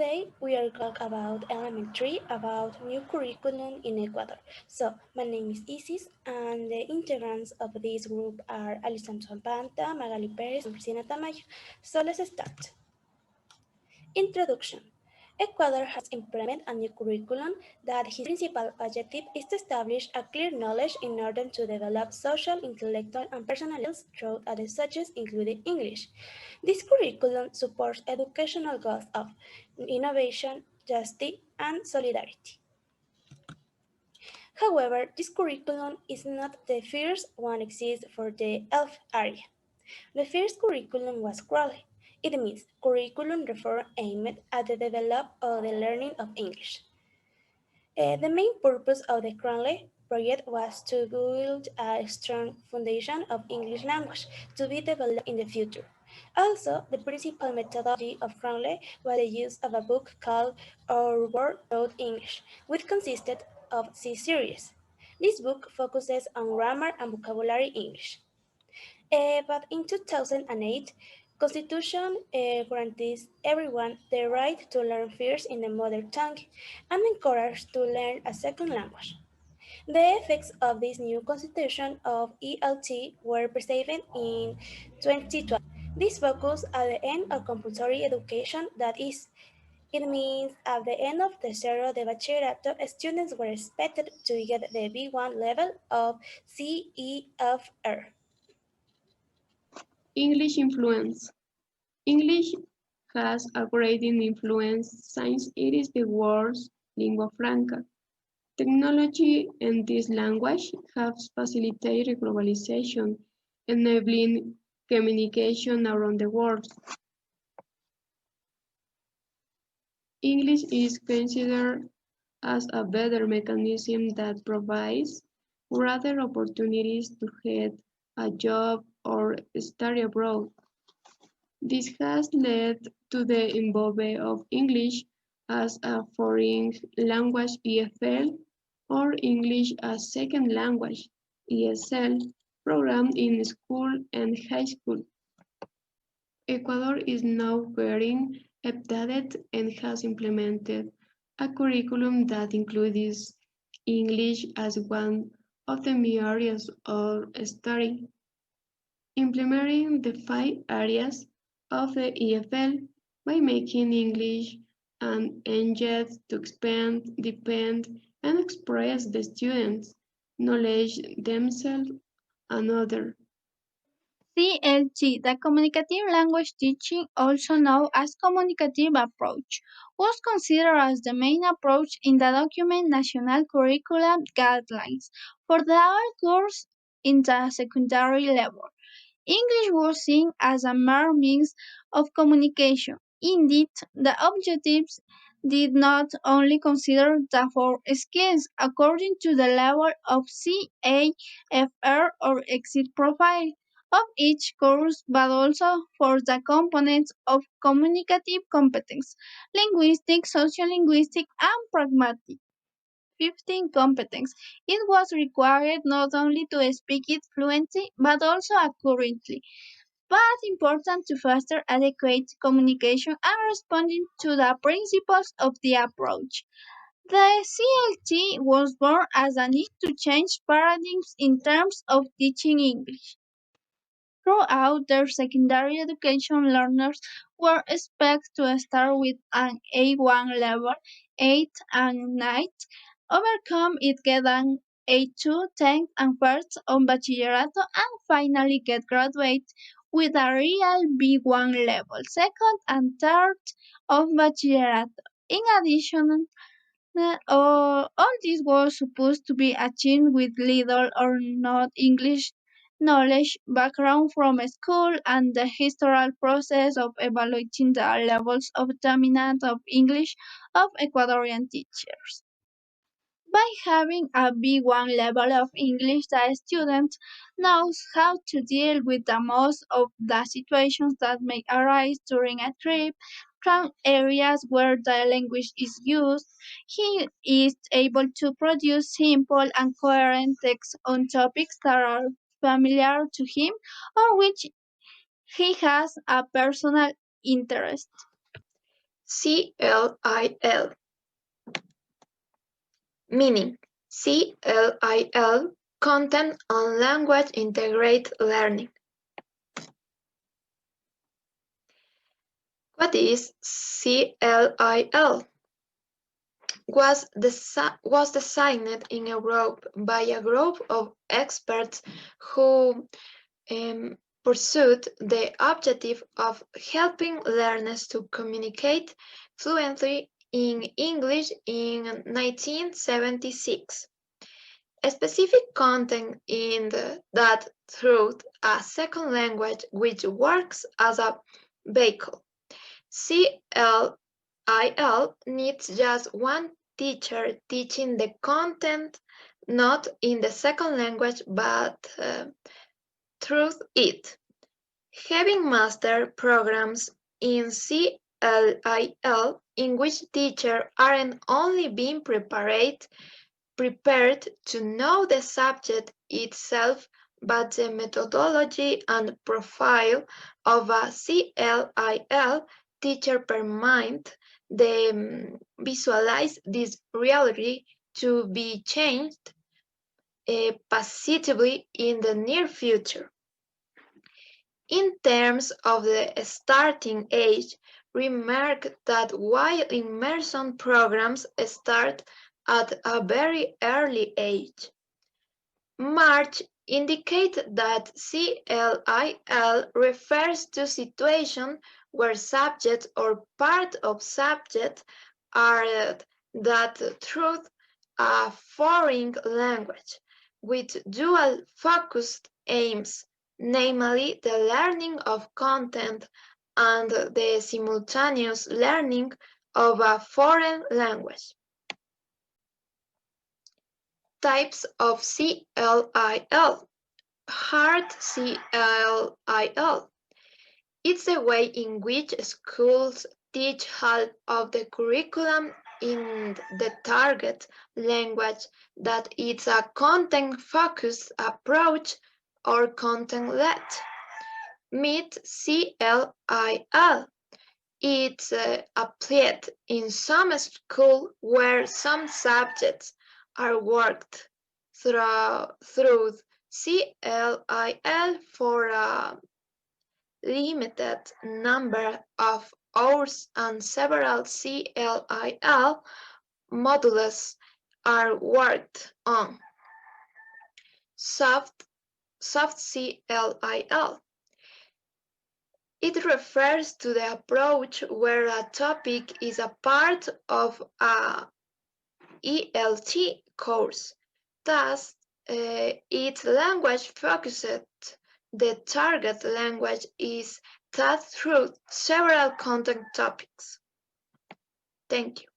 Today we are going to talk about elementary, about new curriculum in Ecuador. So my name is Isis and the integrants of this group are Alison Zampanta, Magali Perez, and Cristina Tamayo. So let's start. Introduction. Ecuador has implemented a new curriculum that its principal objective is to establish a clear knowledge in order to develop social, intellectual, and personal skills throughout other subjects, including English. This curriculum supports educational goals of innovation, justice, and solidarity. However, this curriculum is not the first one exists for the ELF area. The first curriculum was CROLE. It means Curriculum Reform Aimed at the Development of the Learning of English. The main purpose of the CROLE project was to build a strong foundation of English language to be developed in the future. Also, the principal methodology of CROLE was the use of a book called Our World Taught English, which consisted of 6 series. This book focuses on grammar and vocabulary English. But in 2008, Constitution guarantees everyone the right to learn first in the mother tongue and encouraged to learn a second language. The effects of this new constitution of ELT were perceived in 2012. This focus at the end of compulsory education, that is, it means at the end of the zero de bachillerato, students were expected to get the B1 level of CEFR. English influence. English has a great influence since it is the world's lingua franca. Technology and this language have facilitated globalization, enabling communication around the world. English is considered as a better mechanism that provides greater opportunities to get a job or study abroad. This has led to the involvement of English as a foreign language (EFL) or English as second language (ESL) program in school and high school. Ecuador is now getting updated and has implemented a curriculum that includes English as one of the main areas of study, implementing the 5 areas of the EFL by making English an engine to expand, depend, and express the students' knowledge themselves and others. CLT, the Communicative Language Teaching, also known as Communicative Approach, was considered as the main approach in the document National Curriculum Guidelines for the all course in the secondary level. English was seen as a mere means of communication. Indeed, the objectives did not only consider the 4 skills according to the level of CAFR or exit profile of each course, but also for the components of communicative competence, linguistic, sociolinguistic, and pragmatic. 15 competence. It was required not only to speak it fluently, but also accurately, but important to foster adequate communication and responding to the principles of the approach. The CLT was born as a need to change paradigms in terms of teaching English. Throughout their secondary education, learners were expected to start with an A1 level, 8 and 9, overcome it, get an A2, 10 and first on Bachillerato, and finally get graduate with a real B1 level, second and third of Bachillerato. In addition, all this was supposed to be achieved with little or not English knowledge, background from school, and the historical process of evaluating the levels of dominance of English of Ecuadorian teachers. By having a B1 level of English, the student knows how to deal with the most of the situations that may arise during a trip from areas where the language is used. He is able to produce simple and coherent texts on topics that are familiar to him or which he has a personal interest. CLIL. Meaning, CLIL, Content and Language Integrated Learning. What is CLIL? Was designed in Europe by a group of experts who pursued the objective of helping learners to communicate fluently in English in 1976. Specific content in that through a second language which works as a vehicle. CLIL needs just one teacher teaching the content not in the second language but through it. Having master programs in CLIL in which teachers aren't only being prepared to know the subject itself, but the methodology and profile of a CLIL teacher permit them visualize this reality to be changed positively in the near future. In terms of the starting age, remark that while immersion programs start at a very early age, March indicates that CLIL refers to situations where subjects or part of subjects are that through a foreign language with dual focused aims, namely the learning of content and the simultaneous learning of a foreign language. Types of CLIL. Hard CLIL. It's the way in which schools teach half of the curriculum in the target language, that it's a content-focused approach or content-led. Meet CLIL. It's applied in some schools where some subjects are worked through CLIL for a limited number of hours, and several CLIL modules are worked on. Soft CLIL. It refers to the approach where a topic is a part of a ELT course. Thus, its language focused. The target language is taught through several content topics. Thank you.